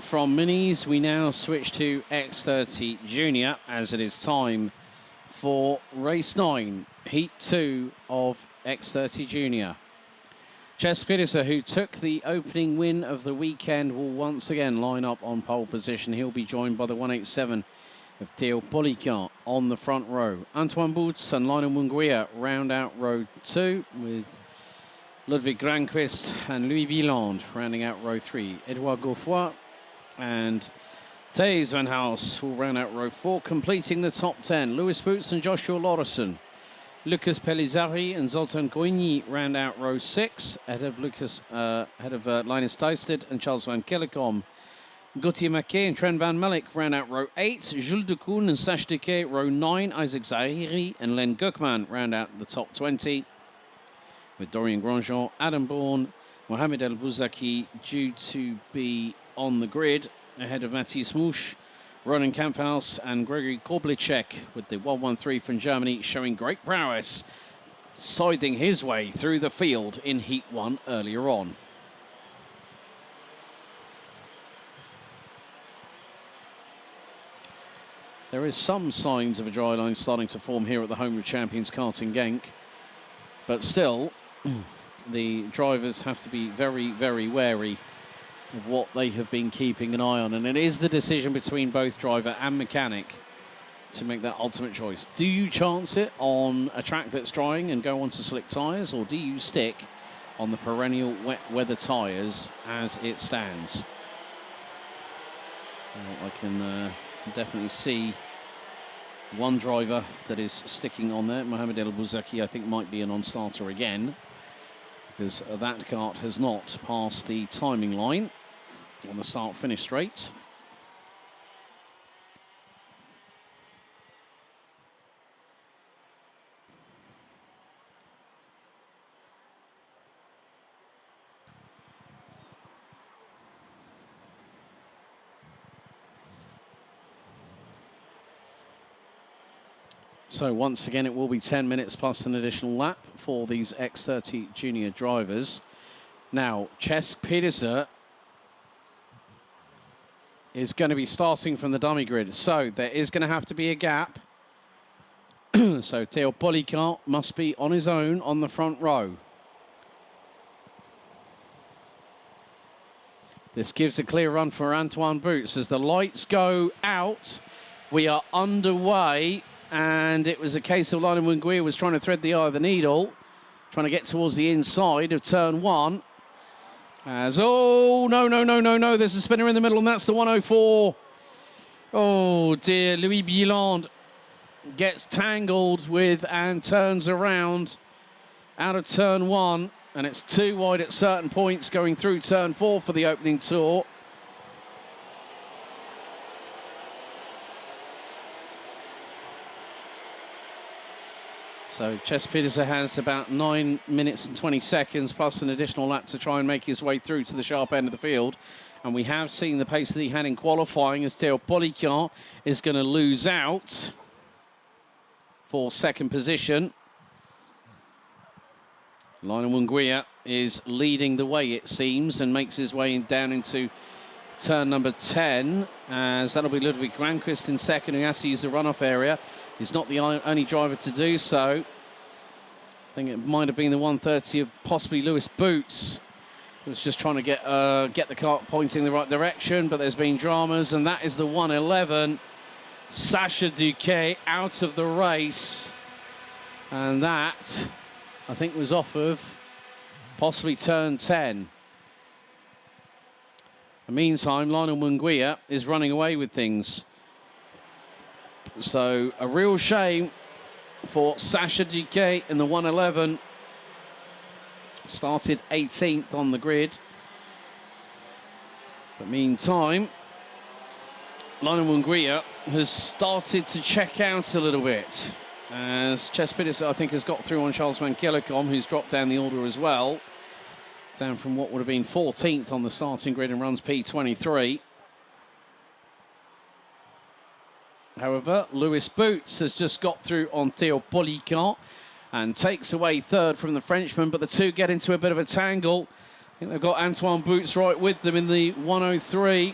from Minis, we now switch to X30 Junior as it is time for race 9, heat 2 of X30 Junior. Ches Pedersen, who took the opening win of the weekend, will once again line up on pole position. He'll be joined by the 187 of Theo Poliquin on the front row. Antoine Boots and Lionel Munguia round out row 2 with Ludwig Granqvist and Louis Wieland rounding out row 3. Edouard Gauffoy and Thijs van Haus will round out row 4, completing the top 10. Lewis Boots and Joshua Lauritsen. Lucas Pellizzari and Zoltan Goigny round out row 6, ahead of Linus Tysted and Charles van Kellecom. Gauthier Maquet and Trent van Malik round out row 8. Jules de Koen and Sash Duquet row 9. Isaac Zahiri and Len Gukman round out the top 20. With Dorian Grandjean, Adam Bourne, Mohamed El Bouzaki due to be on the grid, ahead of Matthias Mouche, Ronan Kamphaus and Gregory Korblicek, with the 113 from Germany showing great prowess, siding his way through the field in Heat 1 earlier on. There is some signs of a dry line starting to form here at the home of champions Karting Genk, but still, the drivers have to be very, very wary of what they have been keeping an eye on. And it is the decision between both driver and mechanic to make that ultimate choice. Do you chance it on a track that's drying and go on to slick tyres, or do you stick on the perennial wet weather tyres as it stands? Well, I can definitely see one driver that is sticking on there. Mohamed El Bouzaki, I think, might be a non-starter again, because that kart has not passed the timing line on the start-finish straight. So once again, it will be 10 minutes plus an additional lap for these X30 Junior drivers. Now, Ches Pedersen is going to be starting from the dummy grid, so there is going to have to be a gap. So Theo Poliquin must be on his own on the front row. This gives a clear run for Antoine Boots as the lights go out. We are underway. And it was a case of Lionel Munguia was trying to thread the eye of the needle, trying to get towards the inside of turn 1. As, oh, no, there's a spinner in the middle, and that's the 104. Oh, dear, Louis Wieland gets tangled with and turns around out of turn 1, and it's too wide at certain points going through turn 4 for the opening tour. So Ches Pedersen has about 9 minutes and 20 seconds plus an additional lap to try and make his way through to the sharp end of the field. And we have seen the pace that he had in qualifying, as Theo Poliquin is going to lose out for second position. Lionel Munguia is leading the way, it seems, and makes his way down into turn number 10, as that'll be Ludwig Granqvist in second, who has to use the runoff area. He's not the only driver to do so. I think it might have been the 130 of possibly Lewis Boots, who was just trying to get the kart pointing in the right direction, but there's been dramas, and that is the 111. Sacha Duquet out of the race, and that, I think, was off of possibly turn 10. In the meantime, Lionel Munguia is running away with things. So a real shame for Sacha Duquet in the 111. Started 18th on the grid. But meantime, Lionel Munguia has started to check out a little bit, as Ches Pedersen, I think, has got through on Charles van Kellecom, who's dropped down the order as well, down from what would have been 14th on the starting grid and runs P23. However, Lewis Boots has just got through on Theo Poliquin and takes away third from the Frenchman, but the two get into a bit of a tangle. I think they've got Antoine Boots right with them in the 103.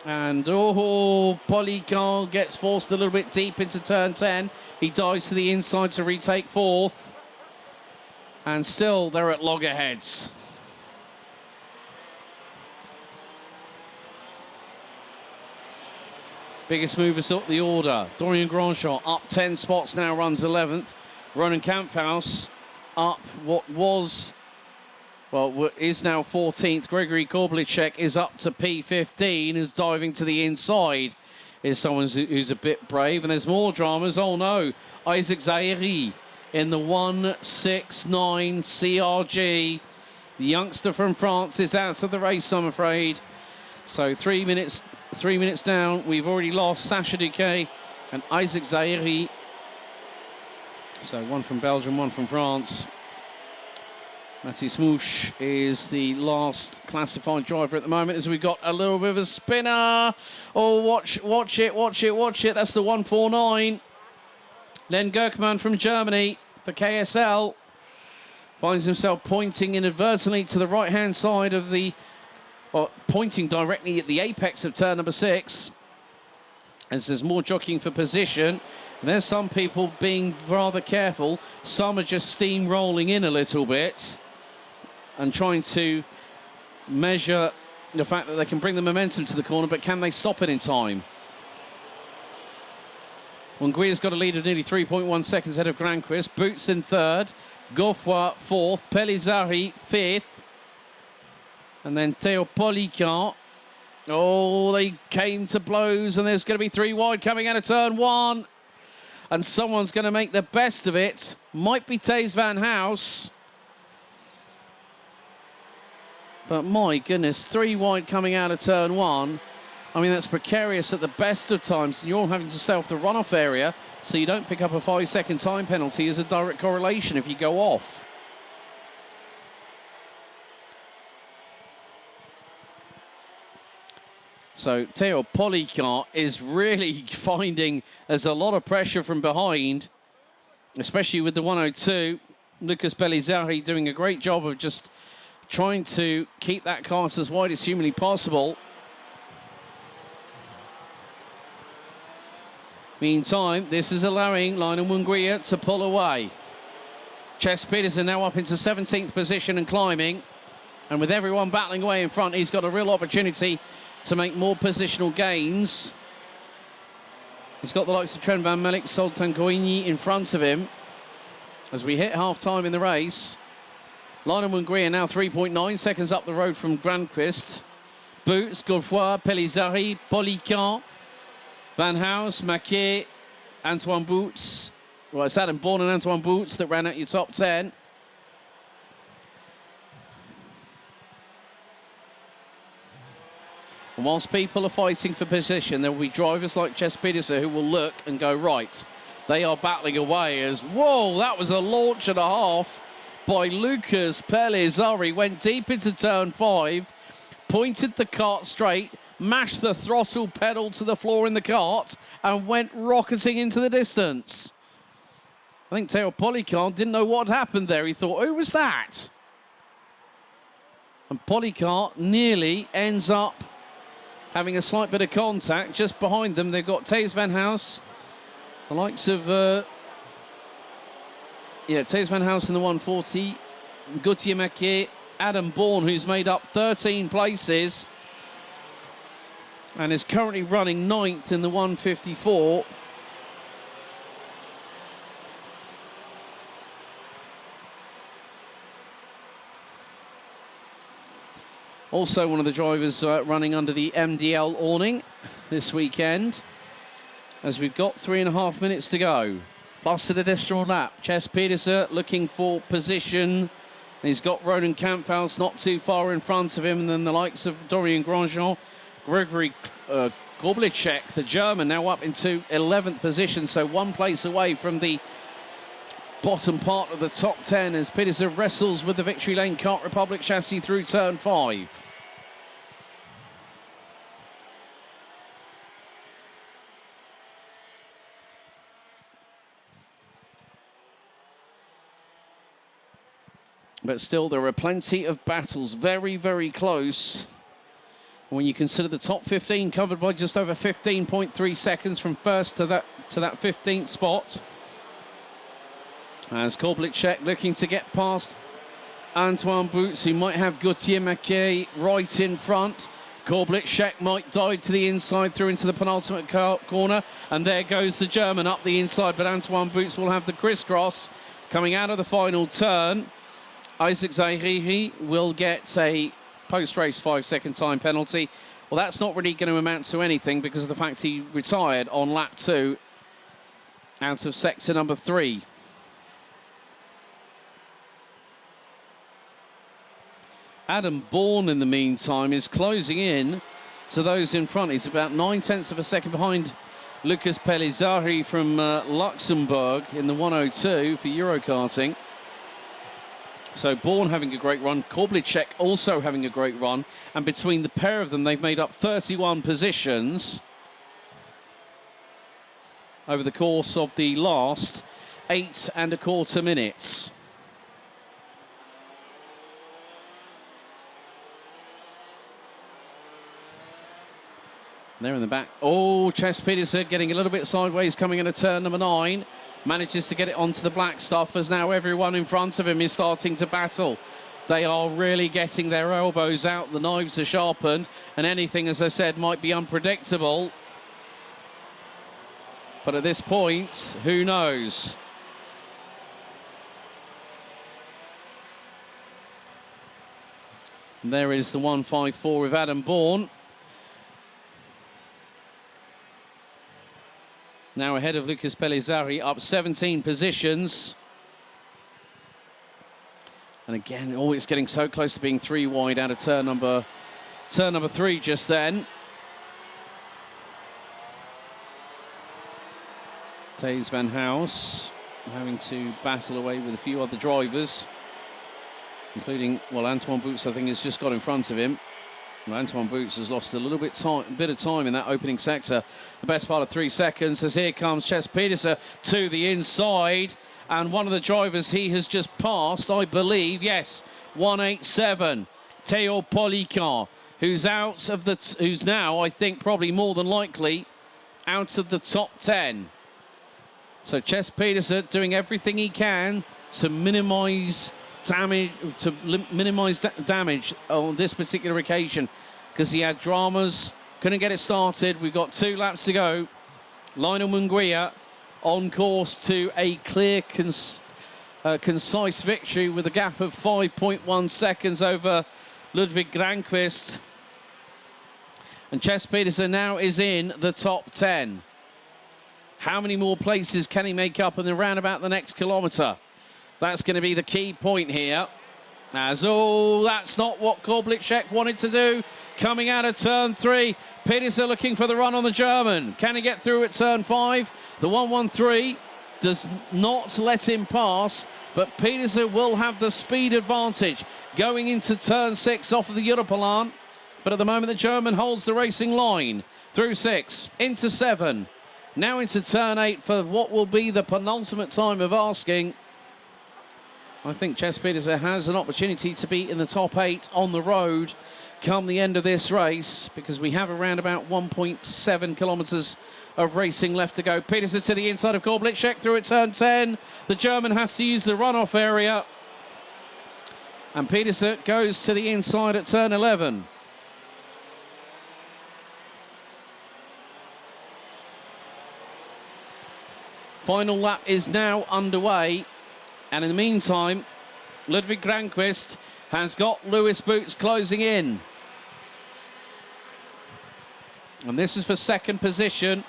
And Polican gets forced a little bit deep into turn 10. He dives to the inside to retake fourth. And still they're at loggerheads. Biggest movers up the order. Dorian Grandchamp up 10 spots now, runs 11th. Ronan Kamphaus up what is now 14th. Gregory Korblicek is up to P15, who's diving to the inside. Is someone who's a bit brave, and there's more dramas. Oh no, Isaac Zahiri in the 169 CRG. The youngster from France is out of the race, I'm afraid. So 3 minutes down. We've already lost Sacha Duquet and Isaac Zahiri. So one from Belgium, one from France. Mathis Mouche is the last classified driver at the moment, as we've got a little bit of a spinner. Oh, watch it. That's the 149. Len Gerkman from Germany for KSL finds himself pointing inadvertently to the right-hand side of the, pointing directly at the apex of turn number 6. As there's more jockeying for position. And there's some people being rather careful. Some are just steamrolling in a little bit and trying to measure the fact that they can bring the momentum to the corner, but can they stop it in time? Munguia's got a lead of nearly 3.1 seconds ahead of Granquist. Boots in third, Godefroy fourth, Pelizari fifth, and then Theo Polican. Oh, they came to blows, and there's going to be 3 wide coming out of turn 1. And someone's going to make the best of it. Might be Taze Van House. But my goodness, 3 wide coming out of turn 1. I mean, that's precarious at the best of times. And you're having to stay off the runoff area so you don't pick up a 5-second time penalty as a direct correlation if you go off. So Theo Polican is really finding there's a lot of pressure from behind, especially with the 102. Lucas Pelizari doing a great job of just trying to keep that cart as wide as humanly possible. Meantime, this is allowing Lionel Munguia to pull away. Ches Peterson now up into 17th position and climbing. And with everyone battling away in front, he's got a real opportunity to make more positional gains. He's got the likes of Trent van Melk, Sultan Goini in front of him. As we hit half-time in the race, Lionel Munguia now 3.9 seconds up the road from Granquist. Boots, Godefroy, Pelizari, Polican, Van House, Maquet, Antoine Boots. Well, it's Adam Bourne and Antoine Boots that ran out your top 10. And whilst people are fighting for position, there will be drivers like Ches Peterson who will look and go, right, they are battling away as, whoa, that was a launch and a half by Lucas Pelizari. Went deep into turn 5, pointed the cart straight, mashed the throttle pedal to the floor in the cart, and went rocketing into the distance. I think Theo Polican didn't know what happened there. He thought, who was that? And Polican nearly ends up having a slight bit of contact. Just behind them, they've got Taze Van House, the likes of, Taze Van House in the 140, Gauthier Maquet, Adam Bourne, who's made up 13 places and is currently running 9th in the 154. Also one of the drivers running under the MDL awning this weekend, as we've got 3.5 minutes to go. Plus an additional lap. Ches Peterson looking for position. He's got Ronan Kamphaus not too far in front of him, and then the likes of Dorian Grandchamp. Gregory Korblicek, the German, now up into 11th position, so 1 place away from the bottom part of the top 10 as Peterson wrestles with the Victory Lane Kart Republic chassis through turn 5. But still, there are plenty of battles very, very close When you consider the top 15 covered by just over 15.3 seconds from first to that 15th spot. As Korblicek looking to get past Antoine Boots, who might have Gauthier Maquet right in front. Korblicek might dive to the inside through into the penultimate corner, and there goes the German up the inside, but Antoine Boots will have the crisscross coming out of the final turn. Isaac Zairiri will get a post-race 5-second time penalty. Well, that's not really going to amount to anything because of the fact he retired on lap 2 out of sector number 3. Adam Bourne, in the meantime, is closing in to those in front. He's about 9/10 of a second behind Lucas Pellizzari from Luxembourg in the 102 for Eurokarting. So Bourne having a great run, Korblicek also having a great run, and between the pair of them, they've made up 31 positions over the course of the last 8¼ minutes. There in the back. Oh, Chess Peterson getting a little bit sideways coming into turn number 9. Manages to get it onto the black stuff as now everyone in front of him is starting to battle. They are really getting their elbows out. The knives are sharpened and anything, as I said, might be unpredictable. But at this point, who knows? And there is the 154 with Adam Bourne. Now ahead of Lucas Pellizzari, up 17 positions. And again, oh, it's getting so close to being 3 wide out of turn number 3 just then. Thijs van House having to battle away with a few other drivers, including, well, Antoine Boots, I think, has just got in front of him. Well, Antoine Boots has lost a little bit of time in that opening sector. The best part of 3 seconds as here comes Chess Peterson to the inside. And one of the drivers he has just passed, I believe, yes, 187, Theo Polican, who's now, I think, probably more than likely out of the top 10. So Chess Peterson doing everything he can to minimise damage on this particular occasion, because he had dramas, couldn't get it started. We've got 2 laps to go. Lionel Munguia on course to a clear, concise victory with a gap of 5.1 seconds over Ludwig Granqvist. And Chess Peterson now is in the top 10. How many more places can he make up in the roundabout the next kilometre? That's going to be the key point here. As, oh, that's not what Korblicek wanted to do. Coming out of turn 3, Peterson looking for the run on the German. Can he get through at turn 5? The 113 does not let him pass, but Peterson will have the speed advantage going into turn 6 off of the Europalan. But at the moment, the German holds the racing line through 6, into 7, now into turn 8 for what will be the penultimate time of asking. I think Chess Peterson has an opportunity to be in the top 8 on the road come the end of this race, because we have around about 1.7 kilometres of racing left to go. Peterson to the inside of Korblicek through at turn 10. The German has to use the runoff area. And Peterson goes to the inside at turn 11. Final lap is now underway. And in the meantime, Ludwig Granqvist has got Lewis Boots closing in. And this is for second position,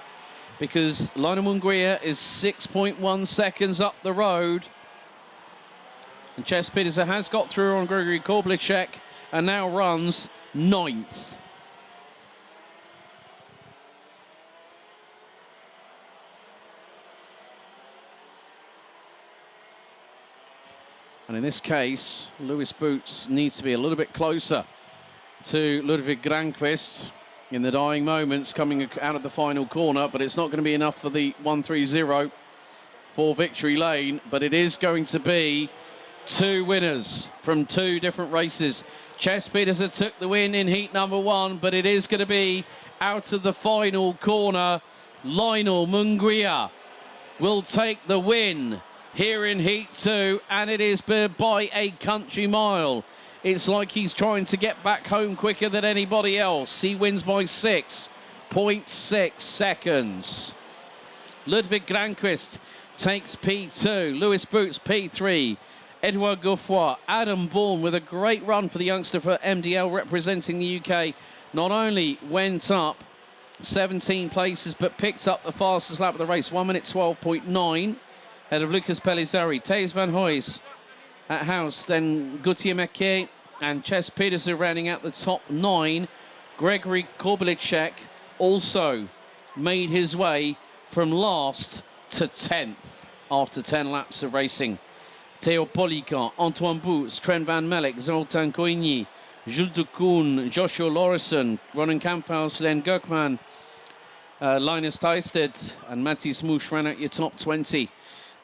because Lionel Munguia is 6.1 seconds up the road. And Chess Peterson has got through on Gregory Korblicek and now runs 9th. And in this case, Lewis Boots needs to be a little bit closer to Ludwig Granqvist in the dying moments coming out of the final corner, but it's not going to be enough for the 130 for victory lane, but it is going to be Two winners from two different races. Ches Pedersen took the win in heat number 1, but it is going to be out of the final corner. Lionel Munguia will take the win here in heat 2, and it is by a country mile. It's like he's trying to get back home quicker than anybody else. He wins by 6.6 seconds. Ludwig Granqvist takes P2. Lewis Boots P3. Edouard Gouffoy, Adam Bourne with a great run for the youngster for MDL representing the UK. Not only went up 17 places, but picked up the fastest lap of the race, 1 minute 12.9, ahead of Lucas Pellizzari. Thijs van Huys at house, then Gautier Mekier and Ches Pedersen rounding out the top 9. Gregory Korbelicek also made his way from last to 10th after 10 laps of racing. Theo Polican, Antoine Boots, Trent Van Melk, Zoltan Coigny, Jules de Koen, Joshua Lorison, Ronan Kamphaus, Len Gökman, Linus Teisted and Mathis Mouche ran out your top 20.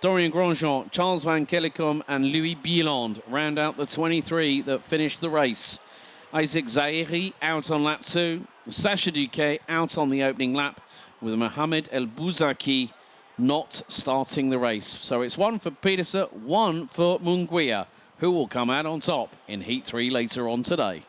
Dorian Grandjean, Charles Van Kellicom and Louis Bieland round out the 23 that finished the race. Isaac Zahiri out on lap 2. Sacha Duquet out on the opening lap, with Mohamed El Bouzaki not starting the race. So it's 1 for Pedersen, 1 for Munguia, who will come out on top in heat 3 later on today.